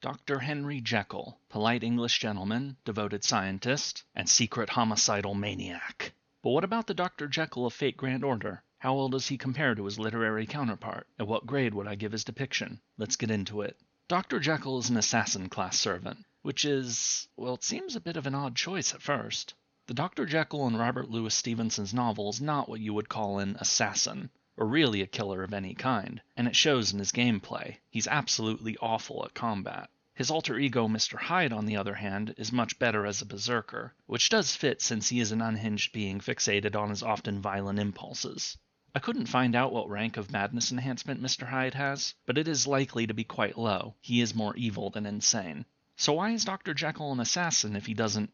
Dr. Henry Jekyll, polite English gentleman, devoted scientist, and secret homicidal maniac. But what about the Dr. Jekyll of Fate Grand Order? How well does he compare to his literary counterpart? And what grade would I give his depiction? Let's get into it. Dr. Jekyll is an assassin class servant, which is, well, it seems a bit of an odd choice at first. The Dr. Jekyll in Robert Louis Stevenson's novel is not what you would call an assassin, or really a killer of any kind, and it shows in his gameplay. He's absolutely awful at combat. His alter ego Mr. Hyde, on the other hand, is much better as a berserker, which does fit since he is an unhinged being fixated on his often violent impulses. I couldn't find out what rank of madness enhancement Mr. Hyde has, but it is likely to be quite low. He is more evil than insane. So why is Dr. Jekyll an assassin if he doesn't,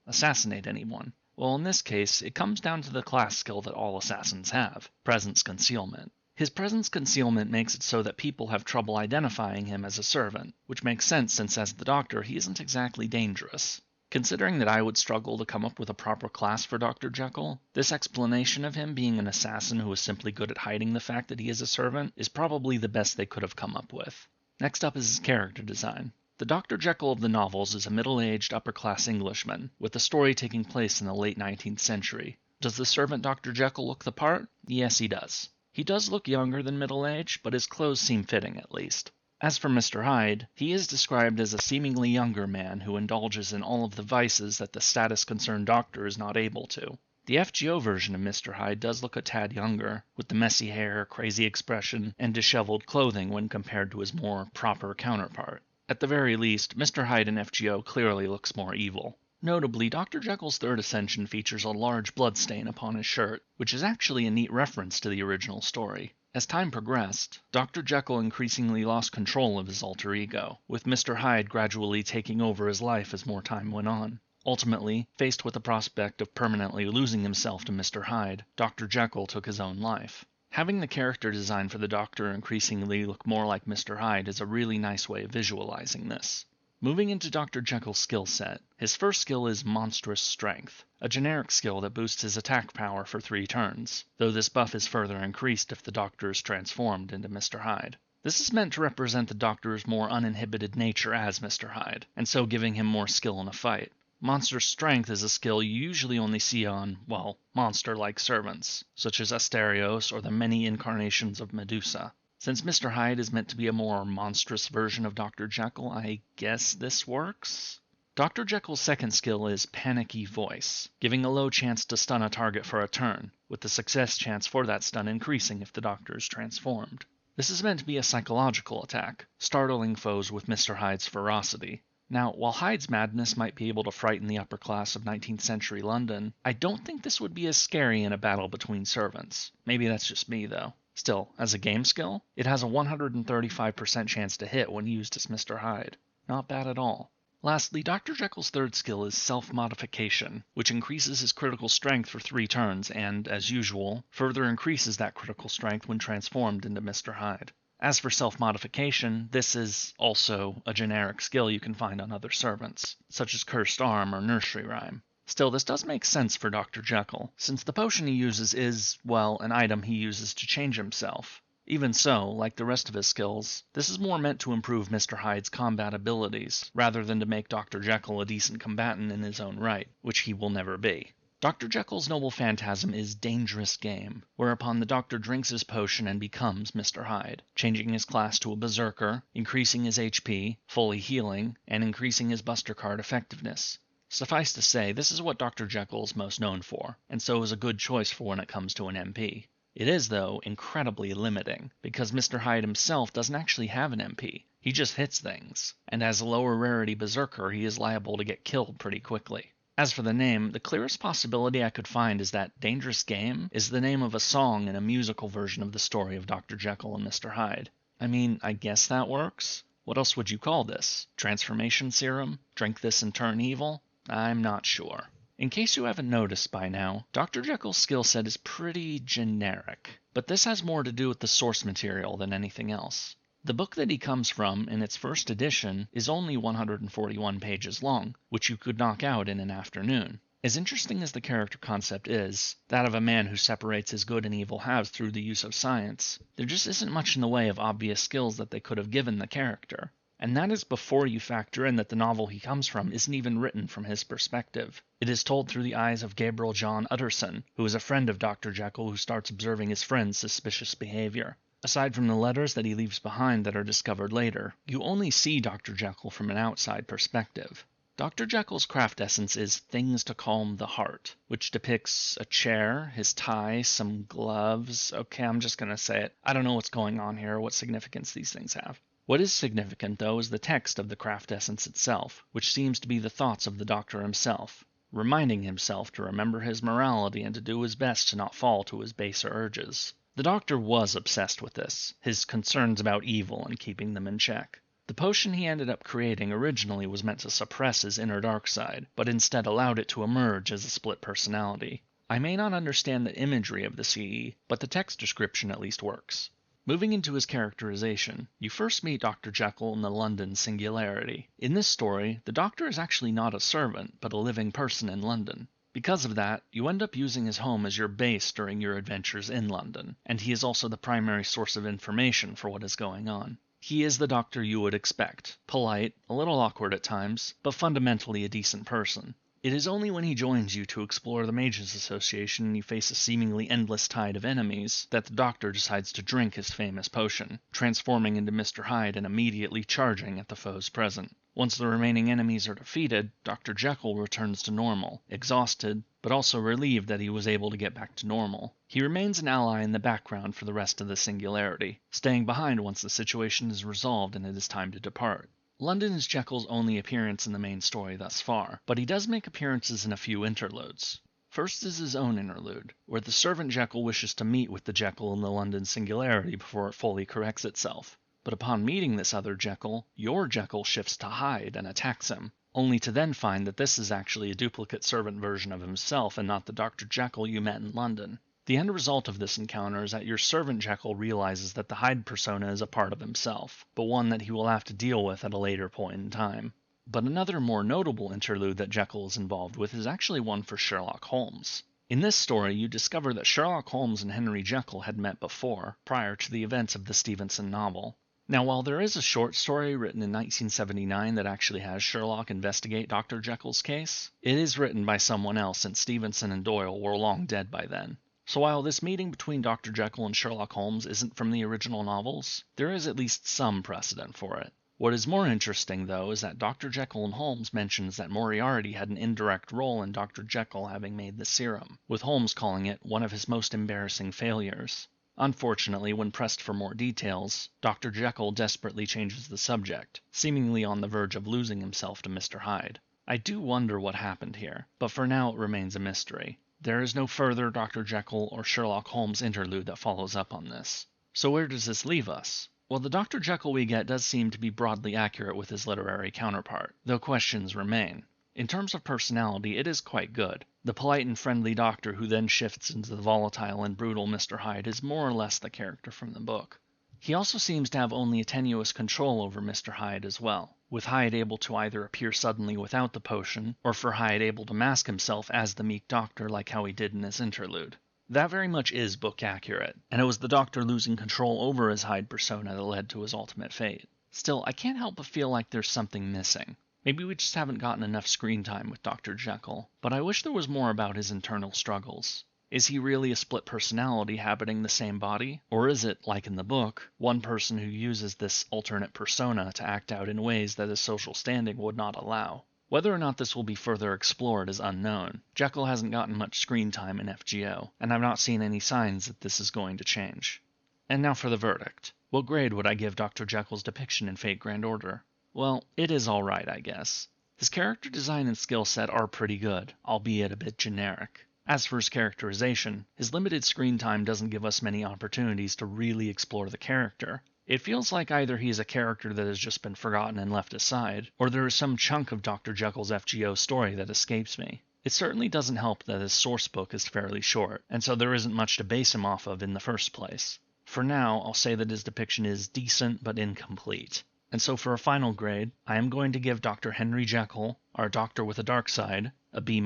assassinate anyone? Well, in this case, it comes down to the class skill that all assassins have, presence concealment. His presence concealment makes it so that people have trouble identifying him as a servant, which makes sense since as the Doctor he isn't exactly dangerous. Considering that I would struggle to come up with a proper class for Dr. Jekyll, this explanation of him being an assassin who is simply good at hiding the fact that he is a servant is probably the best they could have come up with. Next up is his character design. The Dr. Jekyll of the novels is a middle-aged, upper-class Englishman, with the story taking place in the late 19th century. Does the servant Dr. Jekyll look the part? Yes, he does. He does look younger than middle-aged, but his clothes seem fitting at least. As for Mr. Hyde, he is described as a seemingly younger man who indulges in all of the vices that the status-concerned doctor is not able to. The FGO version of Mr. Hyde does look a tad younger, with the messy hair, crazy expression, and disheveled clothing when compared to his more proper counterpart. At the very least, Mr. Hyde in FGO clearly looks more evil. Notably, Dr. Jekyll's third ascension features a large bloodstain upon his shirt, which is actually a neat reference to the original story. As time progressed, Dr. Jekyll increasingly lost control of his alter ego, with Mr. Hyde gradually taking over his life as more time went on. Ultimately, faced with the prospect of permanently losing himself to Mr. Hyde, Dr. Jekyll took his own life. Having the character design for the Doctor increasingly look more like Mr. Hyde is a really nice way of visualizing this. Moving into Dr. Jekyll's skill set, his first skill is Monstrous Strength, a generic skill that boosts his attack power for 3 turns, though this buff is further increased if the Doctor is transformed into Mr. Hyde. This is meant to represent the Doctor's more uninhibited nature as Mr. Hyde, and so giving him more skill in a fight. Monstrous Strength is a skill you usually only see on, well, monster-like servants, such as Asterios or the many incarnations of Medusa. Since Mr. Hyde is meant to be a more monstrous version of Dr. Jekyll, I guess this works? Dr. Jekyll's second skill is Panicky Voice, giving a low chance to stun a target for a turn, with the success chance for that stun increasing if the Doctor is transformed. This is meant to be a psychological attack, startling foes with Mr. Hyde's ferocity. Now, while Hyde's madness might be able to frighten the upper class of 19th century London, I don't think this would be as scary in a battle between servants. Maybe that's just me, though. Still, as a game skill, it has a 135% chance to hit when used as Mr. Hyde. Not bad at all. Lastly, Dr. Jekyll's third skill is Self-Modification, which increases his critical strength for 3 turns and, as usual, further increases that critical strength when transformed into Mr. Hyde. As for self-modification, this is also a generic skill you can find on other servants, such as Cursed Arm or Nursery Rhyme. Still, this does make sense for Dr. Jekyll, since the potion he uses is, well, an item he uses to change himself. Even so, like the rest of his skills, this is more meant to improve Mr. Hyde's combat abilities, rather than to make Dr. Jekyll a decent combatant in his own right, which he will never be. Dr. Jekyll's noble phantasm is Dangerous Game, whereupon the Doctor drinks his potion and becomes Mr. Hyde, changing his class to a berserker, increasing his HP, fully healing, and increasing his Buster Card effectiveness. Suffice to say, this is what Dr. Jekyll is most known for, and so is a good choice for when it comes to an MP. It is, though, incredibly limiting, because Mr. Hyde himself doesn't actually have an MP. He just hits things, and as a lower rarity berserker, he is liable to get killed pretty quickly. As for the name, the clearest possibility I could find is that Dangerous Game is the name of a song in a musical version of the story of Dr. Jekyll and Mr. Hyde. I mean, I guess that works. What else would you call this? Transformation Serum? Drink this and turn evil? I'm not sure. In case you haven't noticed by now, Dr. Jekyll's skill set is pretty generic, but this has more to do with the source material than anything else. The book that he comes from, in its first edition, is only 141 pages long, which you could knock out in an afternoon. As interesting as the character concept is, that of a man who separates his good and evil halves through the use of science, there just isn't much in the way of obvious skills that they could have given the character. And that is before you factor in that the novel he comes from isn't even written from his perspective. It is told through the eyes of Gabriel John Utterson, who is a friend of Dr. Jekyll who starts observing his friend's suspicious behavior. Aside from the letters that he leaves behind that are discovered later, you only see Dr. Jekyll from an outside perspective. Dr. Jekyll's craft essence is Things to Calm the Heart, which depicts a chair, his tie, some gloves. Okay, I'm just going to say it. I don't know what's going on here or what significance these things have. What is significant, though, is the text of the craft essence itself, which seems to be the thoughts of the Doctor himself, reminding himself to remember his morality and to do his best to not fall to his baser urges. The Doctor was obsessed with this, his concerns about evil and keeping them in check. The potion he ended up creating originally was meant to suppress his inner dark side, but instead allowed it to emerge as a split personality. I may not understand the imagery of the CE, but the text description at least works. Moving into his characterization, you first meet Dr. Jekyll in the London Singularity. In this story, the Doctor is actually not a servant, but a living person in London. Because of that, you end up using his home as your base during your adventures in London, and he is also the primary source of information for what is going on. He is the Doctor you would expect, polite, a little awkward at times, but fundamentally a decent person. It is only when he joins you to explore the Mages Association and you face a seemingly endless tide of enemies that the Doctor decides to drink his famous potion, transforming into Mr. Hyde and immediately charging at the foes present. Once the remaining enemies are defeated, Dr. Jekyll returns to normal, exhausted, but also relieved that he was able to get back to normal. He remains an ally in the background for the rest of the Singularity, staying behind once the situation is resolved and it is time to depart. London is Jekyll's only appearance in the main story thus far, but he does make appearances in a few interludes. First is his own interlude, where the servant Jekyll wishes to meet with the Jekyll in the London Singularity before it fully corrects itself. But upon meeting this other Jekyll, your Jekyll shifts to Hyde and attacks him, only to then find that this is actually a duplicate servant version of himself and not the Dr. Jekyll you met in London. The end result of this encounter is that your servant Jekyll realizes that the Hyde persona is a part of himself, but one that he will have to deal with at a later point in time. But another more notable interlude that Jekyll is involved with is actually one for Sherlock Holmes. In this story, you discover that Sherlock Holmes and Henry Jekyll had met before, prior to the events of the Stevenson novel. Now, while there is a short story written in 1979 that actually has Sherlock investigate Dr. Jekyll's case, it is written by someone else since Stevenson and Doyle were long dead by then. So while this meeting between Dr. Jekyll and Sherlock Holmes isn't from the original novels, there is at least some precedent for it. What is more interesting, though, is that Dr. Jekyll and Holmes mentions that Moriarty had an indirect role in Dr. Jekyll having made the serum, with Holmes calling it one of his most embarrassing failures. Unfortunately, when pressed for more details, Dr. Jekyll desperately changes the subject, seemingly on the verge of losing himself to Mr. Hyde. I do wonder what happened here, but for now it remains a mystery. There is no further Dr. Jekyll or Sherlock Holmes interlude that follows up on this. So where does this leave us? Well, the Dr. Jekyll we get does seem to be broadly accurate with his literary counterpart, though questions remain. In terms of personality, it is quite good. The polite and friendly Doctor who then shifts into the volatile and brutal Mr. Hyde is more or less the character from the book. He also seems to have only a tenuous control over Mr. Hyde as well, with Hyde able to either appear suddenly without the potion, or for Hyde able to mask himself as the meek Doctor like how he did in this interlude. That very much is book accurate, and it was the Doctor losing control over his Hyde persona that led to his ultimate fate. Still, I can't help but feel like there's something missing. Maybe we just haven't gotten enough screen time with Dr. Jekyll, but I wish there was more about his internal struggles. Is he really a split personality habiting the same body? Or is it, like in the book, one person who uses this alternate persona to act out in ways that his social standing would not allow? Whether or not this will be further explored is unknown. Jekyll hasn't gotten much screen time in FGO, and I've not seen any signs that this is going to change. And now for the verdict. What grade would I give Dr. Jekyll's depiction in Fate Grand Order? Well, it is alright, I guess. His character design and skill set are pretty good, albeit a bit generic. As for his characterization, his limited screen time doesn't give us many opportunities to really explore the character. It feels like either he is a character that has just been forgotten and left aside, or there is some chunk of Dr. Jekyll's FGO story that escapes me. It certainly doesn't help that his source book is fairly short, and so there isn't much to base him off of in the first place. For now, I'll say that his depiction is decent but incomplete. And so for a final grade, I am going to give Dr. Henry Jekyll, our Doctor with a Dark Side, a B-.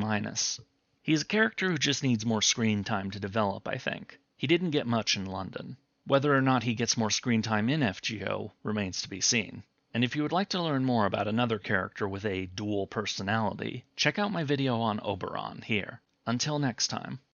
He's a character who just needs more screen time to develop, I think. He didn't get much in London. Whether or not he gets more screen time in FGO remains to be seen. And if you would like to learn more about another character with a dual personality, check out my video on Oberon here. Until next time.